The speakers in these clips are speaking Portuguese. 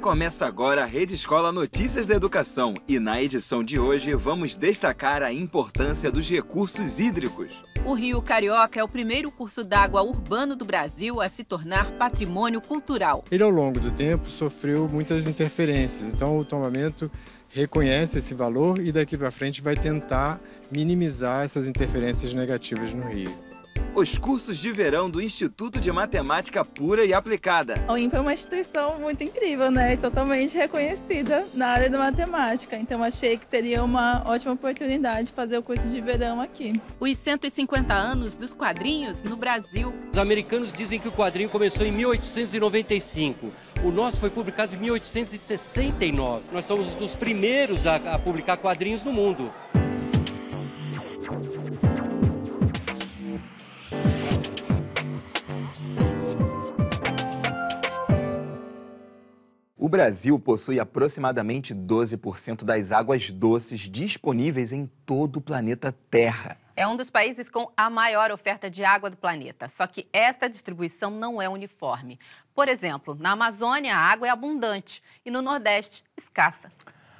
Começa agora a Rede Escola Notícias da Educação e na edição de hoje vamos destacar a importância dos recursos hídricos. O Rio Carioca é o primeiro curso d'água urbano do Brasil a se tornar patrimônio cultural. Ele, ao longo do tempo, sofreu muitas interferências, então o tombamento reconhece esse valor e daqui para frente vai tentar minimizar essas interferências negativas no rio. Os cursos de verão do Instituto de Matemática Pura e Aplicada. A UNIMP é uma instituição muito incrível, né? E totalmente reconhecida na área da matemática. Então achei que seria uma ótima oportunidade fazer o curso de verão aqui. Os 150 anos dos quadrinhos no Brasil. Os americanos dizem que o quadrinho começou em 1895. O nosso foi publicado em 1869. Nós somos dos primeiros a publicar quadrinhos no mundo. O Brasil possui aproximadamente 12% das águas doces disponíveis em todo o planeta Terra. É um dos países com a maior oferta de água do planeta, só que esta distribuição não é uniforme. Por exemplo, na Amazônia a água é abundante e no Nordeste escassa.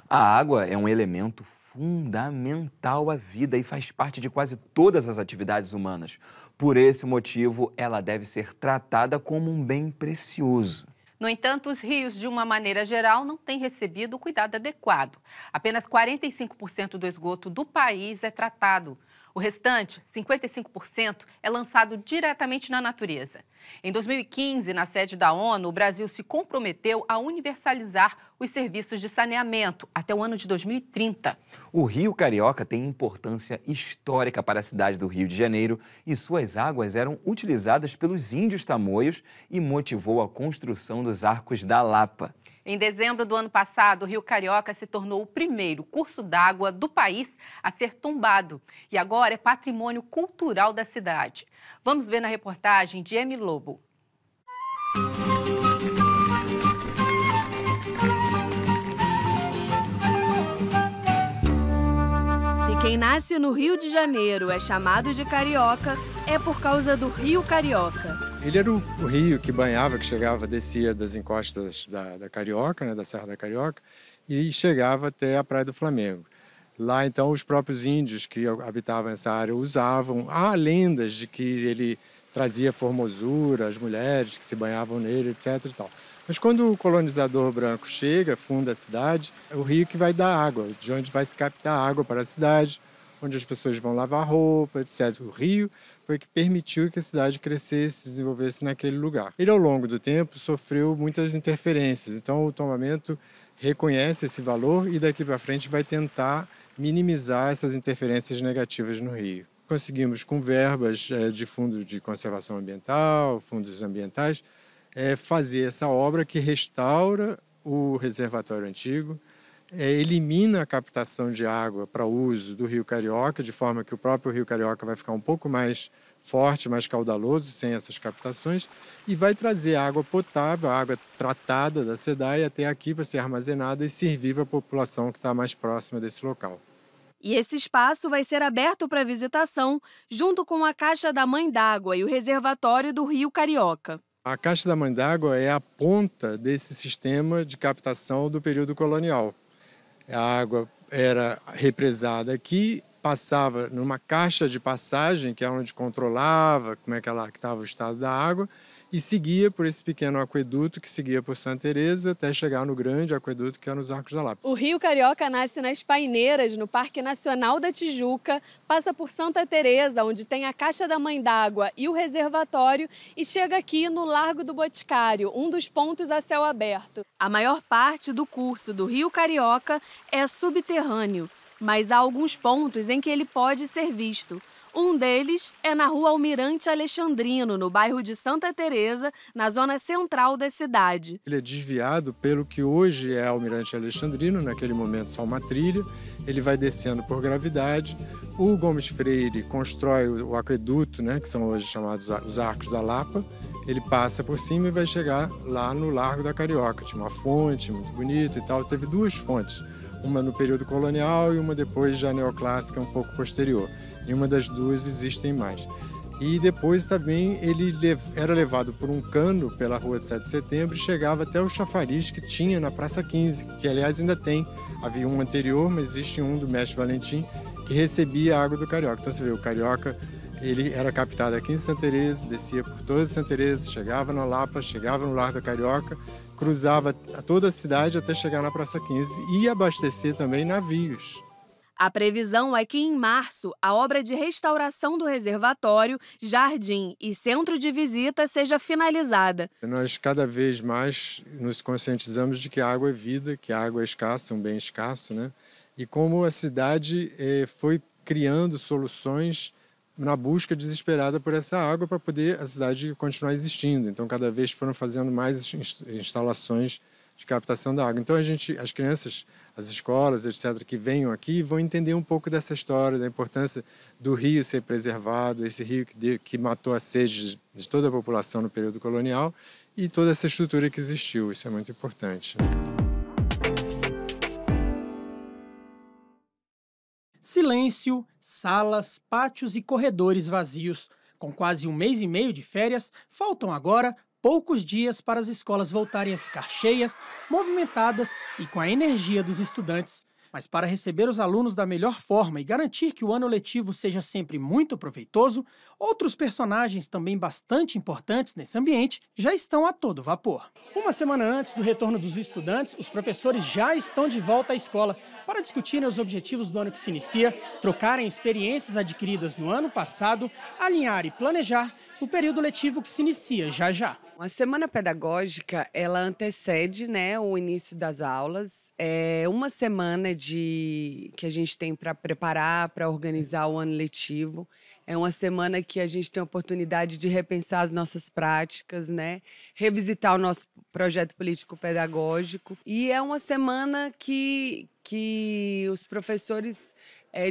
A água é um elemento fundamental à vida e faz parte de quase todas as atividades humanas. Por esse motivo, ela deve ser tratada como um bem precioso. No entanto, os rios, de uma maneira geral, não têm recebido o cuidado adequado. Apenas 45% do esgoto do país é tratado. O restante, 55%, é lançado diretamente na natureza. Em 2015, na sede da ONU, o Brasil se comprometeu a universalizar os serviços de saneamento até o ano de 2030. O Rio Carioca tem importância histórica para a cidade do Rio de Janeiro e suas águas eram utilizadas pelos índios tamoios e motivou a construção dos Arcos da Lapa. Em dezembro do ano passado, o Rio Carioca se tornou o primeiro curso d'água do país a ser tombado e agora é patrimônio cultural da cidade. Vamos ver na reportagem de Emi Lobo. Se quem nasce no Rio de Janeiro é chamado de carioca, é por causa do Rio Carioca. Ele era o rio que banhava, que chegava, descia das encostas da Carioca, né, da Serra da Carioca, e chegava até a Praia do Flamengo. Lá, então, os próprios índios que habitavam essa área usavam. Há lendas de que ele trazia formosura às mulheres que se banhavam nele, etc. e tal. Mas quando o colonizador branco chega, funda a cidade, é o rio que vai dar água, de onde vai se captar água para a cidade, onde as pessoas vão lavar roupa, etc. O rio foi que permitiu que a cidade crescesse, se desenvolvesse naquele lugar. Ele, ao longo do tempo, sofreu muitas interferências, então o tombamento reconhece esse valor e daqui para frente vai tentar minimizar essas interferências negativas no rio. Conseguimos, com verbas de fundo de conservação ambiental, fundos ambientais, fazer essa obra que restaura o reservatório antigo, elimina a captação de água para uso do Rio Carioca, de forma que o próprio Rio Carioca vai ficar um pouco mais forte, mais caudaloso, sem essas captações, e vai trazer água potável, água tratada da SEDAI até aqui para ser armazenada e servir para a população que está mais próxima desse local. E esse espaço vai ser aberto para visitação, junto com a Caixa da Mãe d'Água e o reservatório do Rio Carioca. A Caixa da Mãe d'Água é a ponta desse sistema de captação do período colonial. A água era represada aqui, passava numa caixa de passagem, que é onde controlava como é que estava o estado da água, e seguia por esse pequeno aqueduto que seguia por Santa Teresa até chegar no grande aqueduto que é nos Arcos da Lapa. O Rio Carioca nasce nas Paineiras, no Parque Nacional da Tijuca, passa por Santa Teresa, onde tem a Caixa da Mãe d'Água e o reservatório, e chega aqui no Largo do Boticário, um dos pontos a céu aberto. A maior parte do curso do Rio Carioca é subterrâneo, mas há alguns pontos em que ele pode ser visto. Um deles é na Rua Almirante Alexandrino, no bairro de Santa Teresa, na zona central da cidade. Ele é desviado pelo que hoje é Almirante Alexandrino, naquele momento só uma trilha. Ele vai descendo por gravidade. O Gomes Freire constrói o aqueduto, né, que são hoje chamados os Arcos da Lapa. Ele passa por cima e vai chegar lá no Largo da Carioca. Tinha uma fonte muito bonita e tal. Teve duas fontes, uma no período colonial e uma depois já neoclássica, um pouco posterior. Em uma das duas existem mais. E depois também ele era levado por um cano pela Rua de 7 de Setembro e chegava até o chafariz que tinha na Praça 15, que aliás ainda tem. Havia um anterior, mas existe um do Mestre Valentim que recebia a água do Carioca. Então você vê, o Carioca ele era captado aqui em Santa Teresa, descia por toda Santa Teresa, chegava na Lapa, chegava no Largo da Carioca, cruzava toda a cidade até chegar na Praça 15 e abastecer também navios. A previsão é que em março a obra de restauração do reservatório, jardim e centro de visita seja finalizada. Nós cada vez mais nos conscientizamos de que a água é vida, que a água é escassa, um bem escasso, né? E como a cidade foi criando soluções na busca desesperada por essa água para poder a cidade continuar existindo. Então, cada vez foram fazendo mais instalações de captação da água. Então, as crianças, as escolas, etc., que venham aqui vão entender um pouco dessa história, da importância do rio ser preservado, esse rio que matou a sede de toda a população no período colonial e toda essa estrutura que existiu. Isso é muito importante. Silêncio, salas, pátios e corredores vazios. Com quase um mês e meio de férias, faltam agora poucos dias para as escolas voltarem a ficar cheias, movimentadas e com a energia dos estudantes. Mas para receber os alunos da melhor forma e garantir que o ano letivo seja sempre muito proveitoso, outros personagens também bastante importantes nesse ambiente já estão a todo vapor. Uma semana antes do retorno dos estudantes, os professores já estão de volta à escola para discutirem os objetivos do ano que se inicia, trocarem experiências adquiridas no ano passado, alinhar e planejar o período letivo que se inicia já já. A semana pedagógica, ela antecede, o início das aulas. É uma semana que a gente tem para preparar, para organizar o ano letivo. É uma semana que a gente tem a oportunidade de repensar as nossas práticas, revisitar o nosso projeto político-pedagógico. E é uma semana que os professores,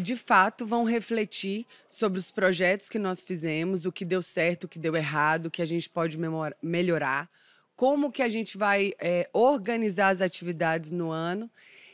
de fato, vão refletir sobre os projetos que nós fizemos, o que deu certo, o que deu errado, o que a gente pode melhorar, como que a gente vai organizar as atividades no ano.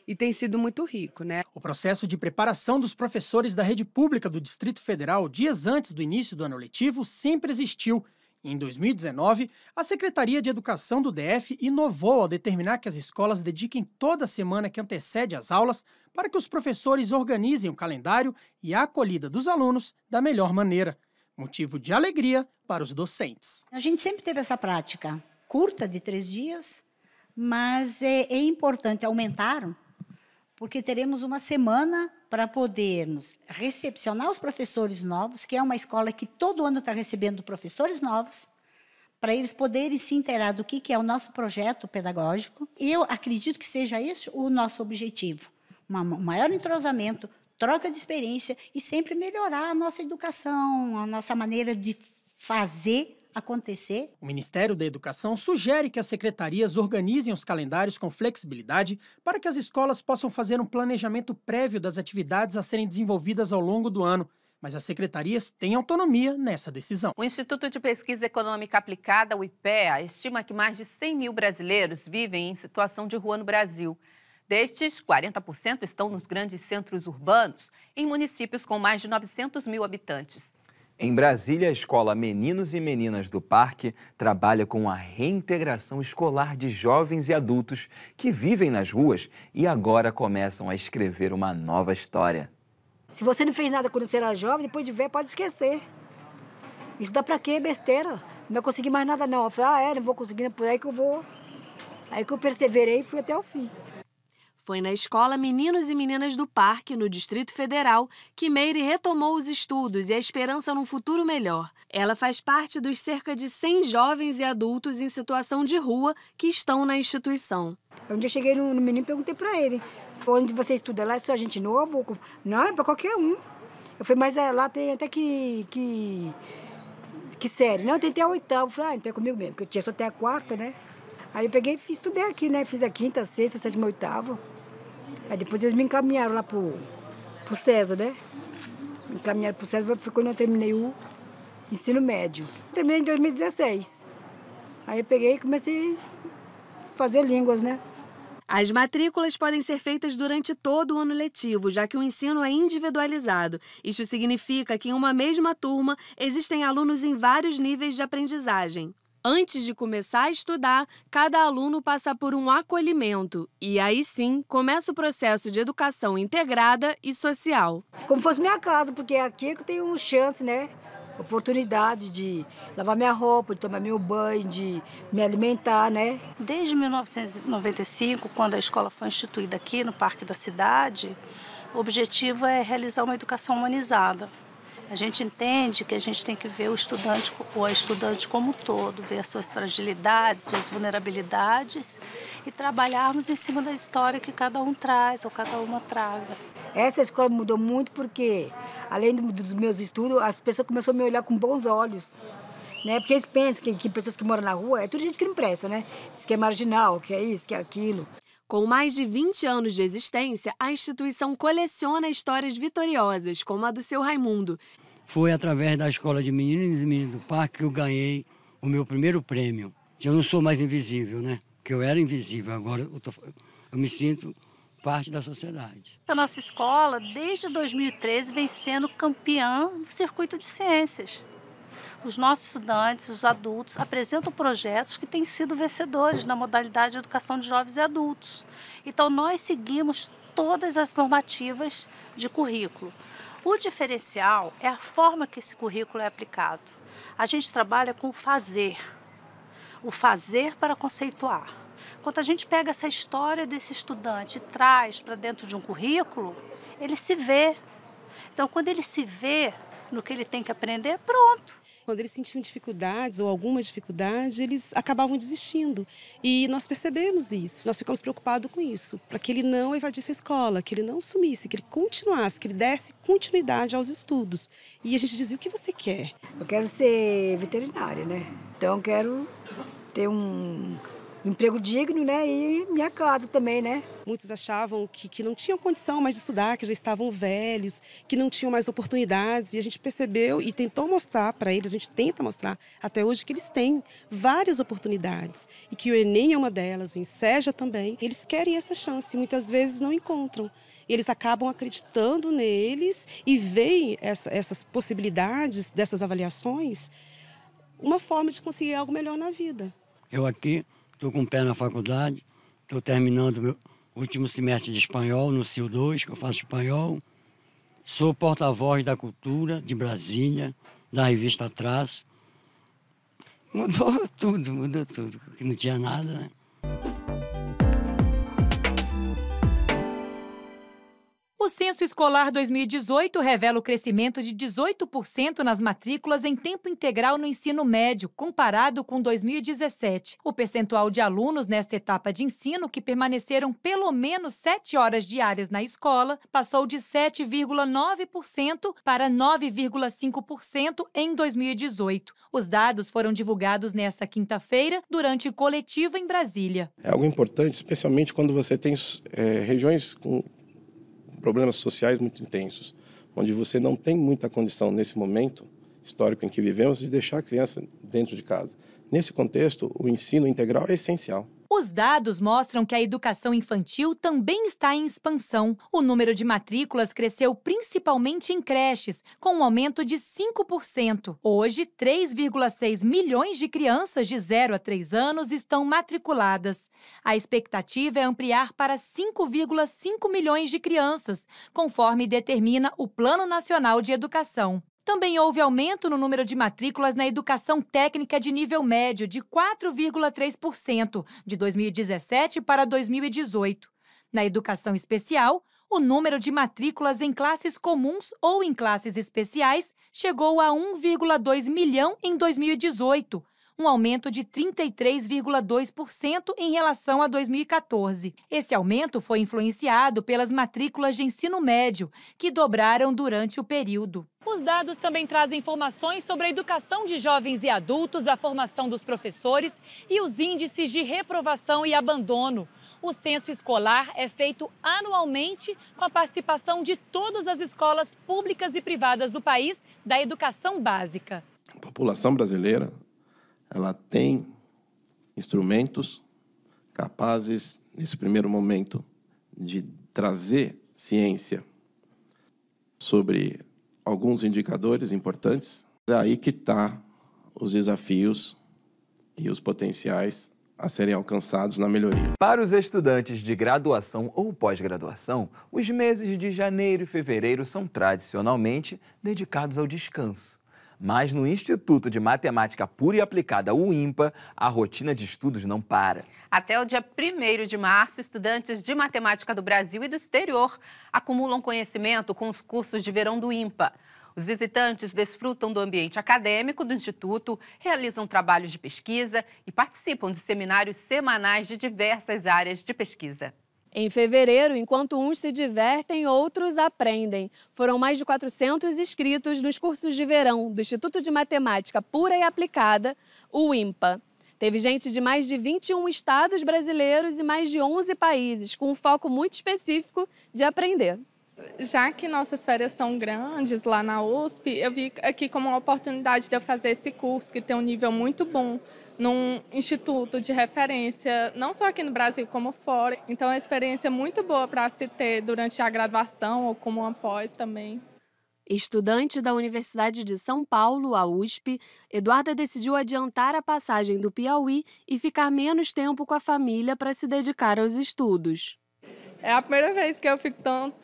E tem sido muito rico, O processo de preparação dos professores da rede pública do Distrito Federal, dias antes do início do ano letivo, sempre existiu. E em 2019, a Secretaria de Educação do DF inovou ao determinar que as escolas dediquem toda a semana que antecede as aulas para que os professores organizem o calendário e a acolhida dos alunos da melhor maneira. Motivo de alegria para os docentes. A gente sempre teve essa prática curta de 3 dias, mas é importante aumentar, porque teremos uma semana para podermos recepcionar os professores novos, que é uma escola que todo ano está recebendo professores novos, para eles poderem se inteirar do que é o nosso projeto pedagógico. E eu acredito que seja esse o nosso objetivo, um maior entrosamento, troca de experiência e sempre melhorar a nossa educação, a nossa maneira de fazer acontecer. O Ministério da Educação sugere que as secretarias organizem os calendários com flexibilidade para que as escolas possam fazer um planejamento prévio das atividades a serem desenvolvidas ao longo do ano. Mas as secretarias têm autonomia nessa decisão. O Instituto de Pesquisa Econômica Aplicada, o IPEA, estima que mais de 100 mil brasileiros vivem em situação de rua no Brasil. Destes, 40% estão nos grandes centros urbanos, em municípios com mais de 900 mil habitantes. Em Brasília, a escola Meninos e Meninas do Parque trabalha com a reintegração escolar de jovens e adultos que vivem nas ruas e agora começam a escrever uma nova história. Se você não fez nada quando você era jovem, depois de velho pode esquecer. Isso dá pra quê? Besteira. Não vai conseguir mais nada não. Eu falei, não vou conseguir, por aí que eu vou. Aí que eu perseverei e fui até o fim. Foi na escola Meninos e Meninas do Parque, no Distrito Federal, que Meire retomou os estudos e a esperança num futuro melhor. Ela faz parte dos cerca de 100 jovens e adultos em situação de rua que estão na instituição. Um dia eu cheguei no menino e perguntei para ele, onde você estuda lá? É só gente novo? Não, é para qualquer um. Eu falei, mas lá tem até que série? Não, tem até a 8ª. Eu falei, então é comigo mesmo, porque eu tinha só até a 4ª, Aí eu peguei e estudei aqui, Fiz a 5ª, 6ª, 7ª, 8ª. Aí depois eles me encaminharam lá pro César, Me encaminharam pro César, foi quando eu terminei o ensino médio. Terminei em 2016. Aí eu peguei e comecei a fazer línguas, As matrículas podem ser feitas durante todo o ano letivo, já que o ensino é individualizado. Isso significa que em uma mesma turma existem alunos em vários níveis de aprendizagem. Antes de começar a estudar, cada aluno passa por um acolhimento e aí sim começa o processo de educação integrada e social. Como fosse minha casa, porque é aqui que eu tenho chance, né? Oportunidade de lavar minha roupa, de tomar meu banho, de me alimentar, né? Desde 1995, quando a escola foi instituída aqui no Parque da Cidade, o objetivo é realizar uma educação humanizada. A gente entende que a gente tem que ver o estudante ou a estudante como um todo, ver as suas fragilidades, suas vulnerabilidades e trabalharmos em cima da história que cada um traz ou cada uma traga. Essa escola mudou muito porque, além dos meus estudos, as pessoas começaram a me olhar com bons olhos. Né? Porque eles pensam que pessoas que moram na rua é tudo gente que não presta, né? Diz que é marginal, que é isso, que é aquilo. Com mais de 20 anos de existência, a instituição coleciona histórias vitoriosas, como a do seu Raimundo. Foi através da Escola de Meninos e Meninas do Parque que eu ganhei o meu primeiro prêmio. Eu não sou mais invisível, né? Porque eu era invisível, agora eu me sinto parte da sociedade. A nossa escola, desde 2013, vem sendo campeã do circuito de ciências. Os nossos estudantes, os adultos, apresentam projetos que têm sido vencedores na modalidade de educação de jovens e adultos. Então, nós seguimos todas as normativas de currículo. O diferencial é a forma que esse currículo é aplicado. A gente trabalha com o fazer para conceituar. Quando a gente pega essa história desse estudante e traz para dentro de um currículo, ele se vê. Então, quando ele se vê no que ele tem que aprender, pronto. Quando eles sentiam dificuldades ou alguma dificuldade, eles acabavam desistindo. E nós percebemos isso, nós ficamos preocupados com isso, para que ele não evadisse a escola, que ele não sumisse, que ele continuasse, que ele desse continuidade aos estudos. E a gente dizia, o que você quer? Eu quero ser veterinária, né? Então eu quero ter um emprego digno, né? E minha casa também, né? Muitos achavam que não tinham condição mais de estudar, que já estavam velhos, que não tinham mais oportunidades. E a gente percebeu e tentou mostrar para eles, a gente tenta mostrar até hoje que eles têm várias oportunidades. E que o Enem é uma delas, o Enseja também. Eles querem essa chance e muitas vezes não encontram. Eles acabam acreditando neles e veem essas possibilidades dessas avaliações, uma forma de conseguir algo melhor na vida. Eu aqui estou com o pé na faculdade, estou terminando o meu último semestre de espanhol no CIL 2, que eu faço espanhol. Sou porta-voz da cultura de Brasília, da revista Traço. Mudou tudo, porque não tinha nada, né? O Censo Escolar 2018 revela o crescimento de 18% nas matrículas em tempo integral no ensino médio, comparado com 2017. O percentual de alunos nesta etapa de ensino que permaneceram pelo menos 7 horas diárias na escola passou de 7,9% para 9,5% em 2018. Os dados foram divulgados nesta quinta-feira durante coletiva em Brasília. É algo importante, especialmente quando você tem regiões com problemas sociais muito intensos, onde você não tem muita condição, nesse momento histórico em que vivemos, de deixar a criança dentro de casa. Nesse contexto, o ensino integral é essencial. Os dados mostram que a educação infantil também está em expansão. O número de matrículas cresceu principalmente em creches, com um aumento de 5%. Hoje, 3,6 milhões de crianças de 0 a 3 anos estão matriculadas. A expectativa é ampliar para 5,5 milhões de crianças, conforme determina o Plano Nacional de Educação. Também houve aumento no número de matrículas na educação técnica de nível médio de 4,3%, de 2017 para 2018. Na educação especial, o número de matrículas em classes comuns ou em classes especiais chegou a 1,2 milhão em 2018, um aumento de 33,2% em relação a 2014. Esse aumento foi influenciado pelas matrículas de ensino médio, que dobraram durante o período. Os dados também trazem informações sobre a educação de jovens e adultos, a formação dos professores e os índices de reprovação e abandono. O censo escolar é feito anualmente com a participação de todas as escolas públicas e privadas do país da educação básica. A população brasileira, ela tem instrumentos capazes nesse primeiro momento, de trazer ciência sobre alguns indicadores importantes. É aí que está os desafios e os potenciais a serem alcançados na melhoria. Para os estudantes de graduação ou pós-graduação, os meses de janeiro e fevereiro são tradicionalmente dedicados ao descanso. Mas no Instituto de Matemática Pura e Aplicada, o INPA, a rotina de estudos não para. Até o dia 1º de março, estudantes de matemática do Brasil e do exterior acumulam conhecimento com os cursos de verão do INPA. Os visitantes desfrutam do ambiente acadêmico do Instituto, realizam trabalhos de pesquisa e participam de seminários semanais de diversas áreas de pesquisa. Em fevereiro, enquanto uns se divertem, outros aprendem. Foram mais de 400 inscritos nos cursos de verão do Instituto de Matemática Pura e Aplicada, o INPA. Teve gente de mais de 21 estados brasileiros e mais de 11 países, com um foco muito específico de aprender. Já que nossas férias são grandes lá na USP, eu vi aqui como uma oportunidade de eu fazer esse curso, que tem um nível muito bom, num instituto de referência, não só aqui no Brasil como fora. Então é uma experiência muito boa para se ter durante a graduação ou como após também. Estudante da Universidade de São Paulo, a USP, Eduarda decidiu adiantar a passagem do Piauí e ficar menos tempo com a família para se dedicar aos estudos. É a primeira vez que eu fico tanto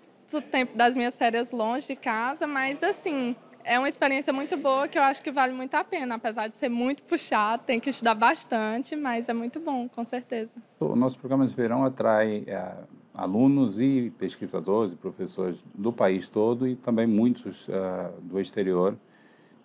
tempo das minhas férias longe de casa, mas assim, é uma experiência muito boa que eu acho que vale muito a pena, apesar de ser muito puxado, tem que estudar bastante, mas é muito bom, com certeza. O nosso programa de verão atrai alunos e pesquisadores e professores do país todo e também muitos do exterior,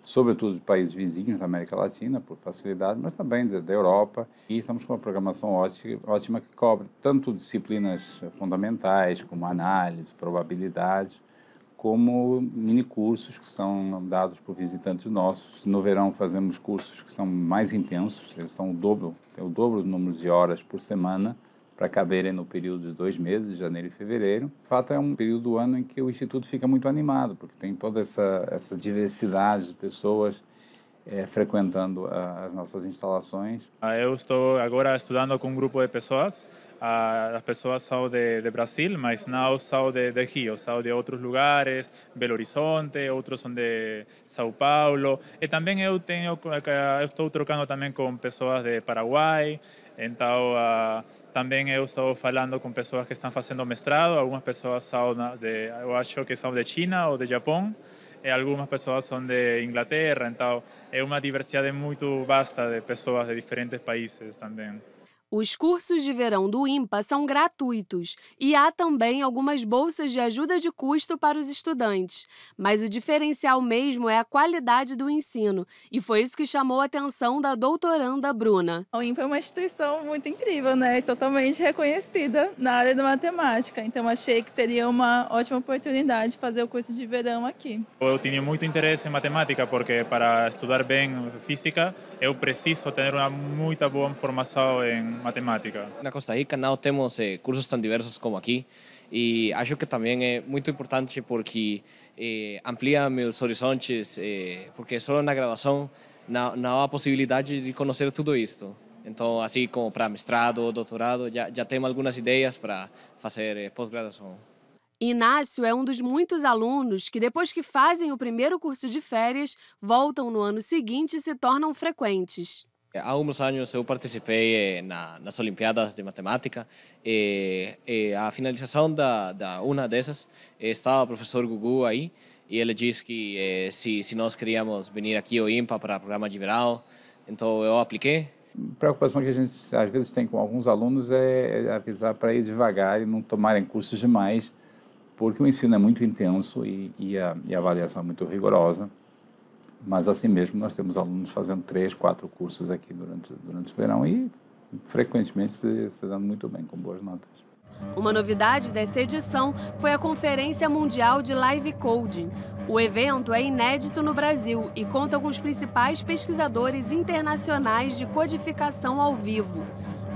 sobretudo de países vizinhos da América Latina, por facilidade, mas também da Europa. E estamos com uma programação ótima que cobre tanto disciplinas fundamentais, como análise, probabilidade, como minicursos que são dados por visitantes nossos. No verão fazemos cursos que são mais intensos, eles são o dobro do número de horas por semana, para caberem no período de 2 meses, janeiro e fevereiro. De fato, é um período do ano em que o Instituto fica muito animado, porque tem toda essa diversidade de pessoas frequentando as nossas instalações. Eu estou agora estudando com um grupo de pessoas. As pessoas são de Brasil, mas não são de Rio, são de outros lugares, Belo Horizonte, outros são de São Paulo. E também eu estou trocando também com pessoas de Paraguai. Então, também eu estou falando com pessoas que estão fazendo mestrado. Algumas pessoas são eu acho que são de China ou de Japão. E algumas pessoas são de Inglaterra. Então, é uma diversidade muito vasta de pessoas de diferentes países também. Os cursos de verão do INPA são gratuitos e há também algumas bolsas de ajuda de custo para os estudantes. Mas o diferencial mesmo é a qualidade do ensino e foi isso que chamou a atenção da doutoranda Bruna. O INPA é uma instituição muito incrível, né? Totalmente reconhecida na área da matemática. Então achei que seria uma ótima oportunidade fazer o curso de verão aqui. Eu tinha muito interesse em matemática porque para estudar bem física eu preciso ter uma muito boa formação em matemática. Na Costa Rica não temos cursos tão diversos como aqui e acho que também é muito importante porque amplia meus horizontes, porque só na graduação não há possibilidade de conhecer tudo isto. Então, assim como para mestrado ou doutorado, já temos algumas ideias para fazer pós-graduação. Inácio é um dos muitos alunos que, depois que fazem o primeiro curso de férias, voltam no ano seguinte e se tornam frequentes. Há alguns anos eu participei nas Olimpíadas de Matemática e a finalização da uma dessas estava o professor Gugu aí e ele disse que se nós queríamos vir aqui ao INPA para o programa de verão, então eu apliquei. A preocupação que a gente às vezes tem com alguns alunos é avisar para ir devagar e não tomarem cursos demais, porque o ensino é muito intenso e a avaliação é muito rigorosa. Mas assim mesmo nós temos alunos fazendo 3, 4 cursos aqui durante o verão e frequentemente se dando muito bem, com boas notas. Uma novidade dessa edição foi a Conferência Mundial de Live Coding. O evento é inédito no Brasil e conta com os principais pesquisadores internacionais de codificação ao vivo.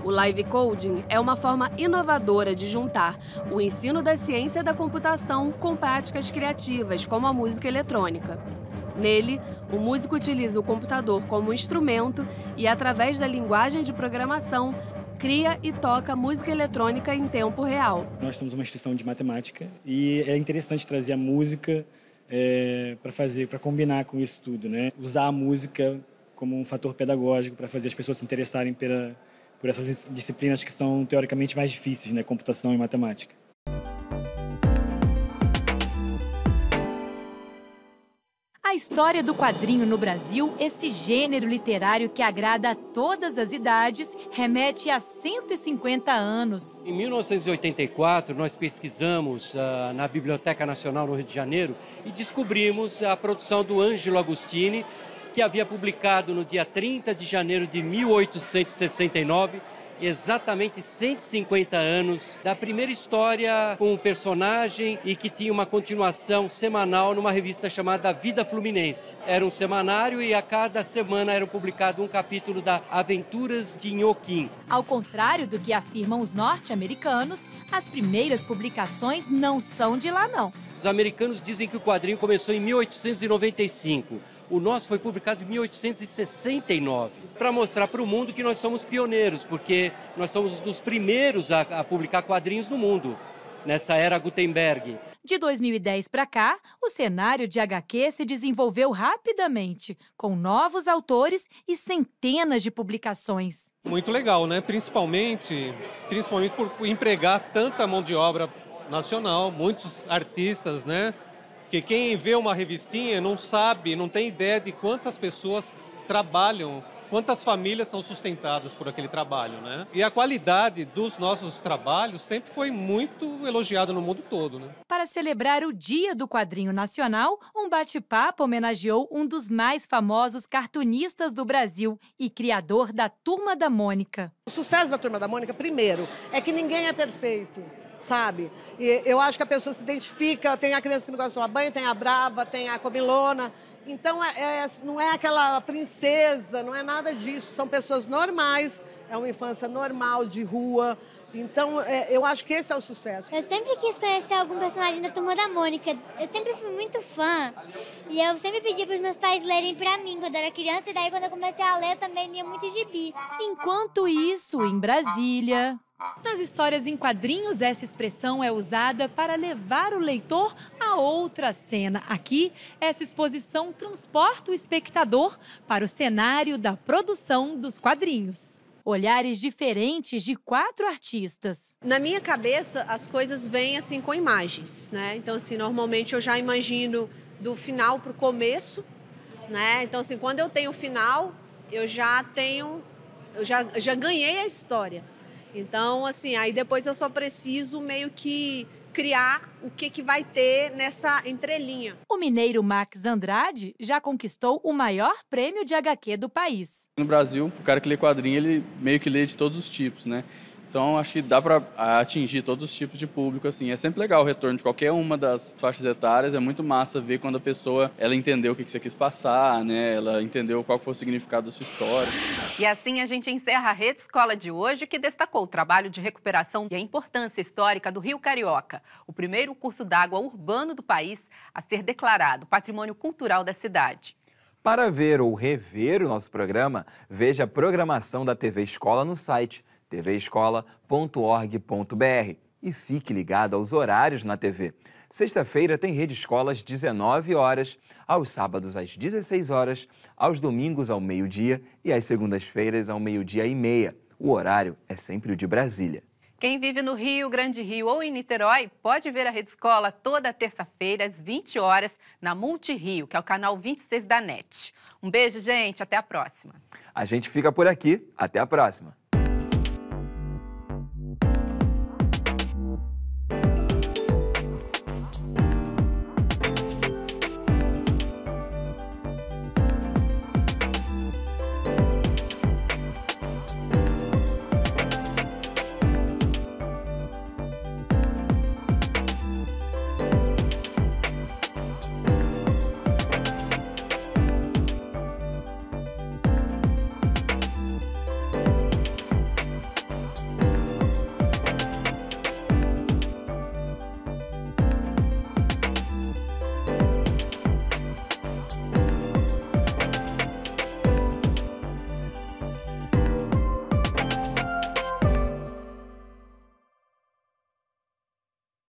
O live coding é uma forma inovadora de juntar o ensino da ciência da computação com práticas criativas, como a música eletrônica. Nele, o músico utiliza o computador como instrumento e, através da linguagem de programação, cria e toca música eletrônica em tempo real. Nós somos uma instituição de matemática e é interessante trazer a música para combinar com isso tudo, né? Usar a música como um fator pedagógico para fazer as pessoas se interessarem por essas disciplinas que são teoricamente mais difíceis, né? Computação e matemática. A história do quadrinho no Brasil, esse gênero literário que agrada a todas as idades, remete a 150 anos. Em 1984, nós pesquisamos na Biblioteca Nacional no Rio de Janeiro e descobrimos a produção do Ângelo Agostini, que havia publicado no dia 30 de janeiro de 1869, exatamente 150 anos da primeira história com o personagem e que tinha uma continuação semanal numa revista chamada Vida Fluminense. Era um semanário e a cada semana era publicado um capítulo da Aventuras de Inhoquim. Ao contrário do que afirmam os norte-americanos, as primeiras publicações não são de lá, não. Os americanos dizem que o quadrinho começou em 1895. O nosso foi publicado em 1869, para mostrar para o mundo que nós somos pioneiros, porque nós somos dos primeiros a publicar quadrinhos no mundo, nessa era Gutenberg. De 2010 para cá, o cenário de HQ se desenvolveu rapidamente, com novos autores e centenas de publicações. Muito legal, né? Principalmente por empregar tanta mão de obra nacional, muitos artistas, né? Porque quem vê uma revistinha não sabe, não tem ideia de quantas pessoas trabalham, quantas famílias são sustentadas por aquele trabalho, né? E a qualidade dos nossos trabalhos sempre foi muito elogiada no mundo todo, né? Para celebrar o Dia do Quadrinho Nacional, um bate-papo homenageou um dos mais famosos cartunistas do Brasil e criador da Turma da Mônica. O sucesso da Turma da Mônica, primeiro, é que ninguém é perfeito. Sabe? E eu acho que a pessoa se identifica, tem a criança que não gosta de tomar banho, tem a brava, tem a comilona. Então, não é aquela princesa, não é nada disso. São pessoas normais, é uma infância normal, de rua. Então, eu acho que esse é o sucesso. Eu sempre quis conhecer algum personagem da Turma da Mônica. Eu sempre fui muito fã. E eu sempre pedi para os meus pais lerem para mim quando eu era criança. E daí, quando eu comecei a ler, eu também lia muito gibi. Enquanto isso, em Brasília... Nas histórias em quadrinhos, essa expressão é usada para levar o leitor a outra cena. Aqui, essa exposição transporta o espectador para o cenário da produção dos quadrinhos. Olhares diferentes de 4 artistas. Na minha cabeça, as coisas vêm assim com imagens, né? Então, assim, normalmente eu já imagino do final para o começo, né? Então, assim, quando eu tenho o final, eu já ganhei a história. Então, assim, aí depois eu só preciso meio que criar o que vai ter nessa entrelinha. O mineiro Max Andrade já conquistou o maior prêmio de HQ do país. No Brasil, o cara que lê quadrinho, ele meio que lê de todos os tipos, né? Então, acho que dá para atingir todos os tipos de público, assim. É sempre legal o retorno de qualquer uma das faixas etárias. É muito massa ver quando a pessoa, ela entendeu o que você quis passar, né? Ela entendeu qual foi o significado da sua história. E assim a gente encerra a Rede Escola de hoje, que destacou o trabalho de recuperação e a importância histórica do Rio Carioca, o primeiro curso d'água urbano do país a ser declarado Patrimônio Cultural da cidade. Para ver ou rever o nosso programa, veja a programação da TV Escola no site tvescola.org.br e fique ligado aos horários na TV. Sexta-feira tem Rede Escola às 19 horas, aos sábados às 16 horas, aos domingos ao meio-dia e às segundas-feiras ao 12h30. O horário é sempre o de Brasília. Quem vive no Rio, Grande Rio ou em Niterói pode ver a Rede Escola toda terça-feira às 20 horas na Multirio, que é o canal 26 da NET. Um beijo, gente. Até a próxima. A gente fica por aqui. Até a próxima.